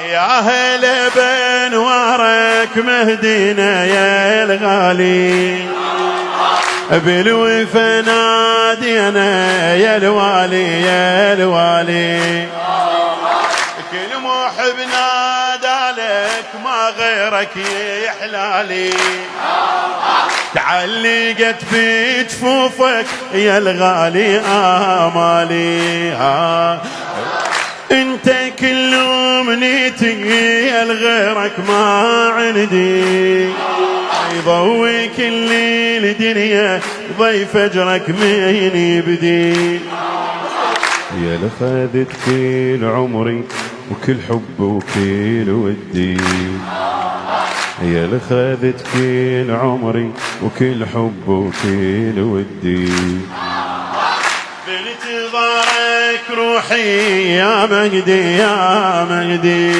يا هلا بانوارك مهدينا يا الغالي، بالوفا نادينا يا الوالي يا الوالي. كل محب نادالك ما غيرك يحلالي، تعلقت في جفوفك يا الغالي آمالي. انت كل امنيتي يا الغيرك ما عندي، يضوي كل الدنيا ضي فجرك من يبدي. يا لخذت كل عمري وكل حب وكل ودي، يا لخذت كل عمري وكل حب وكل ودي. بانتظارك روحي يا مهدي يا مهدي.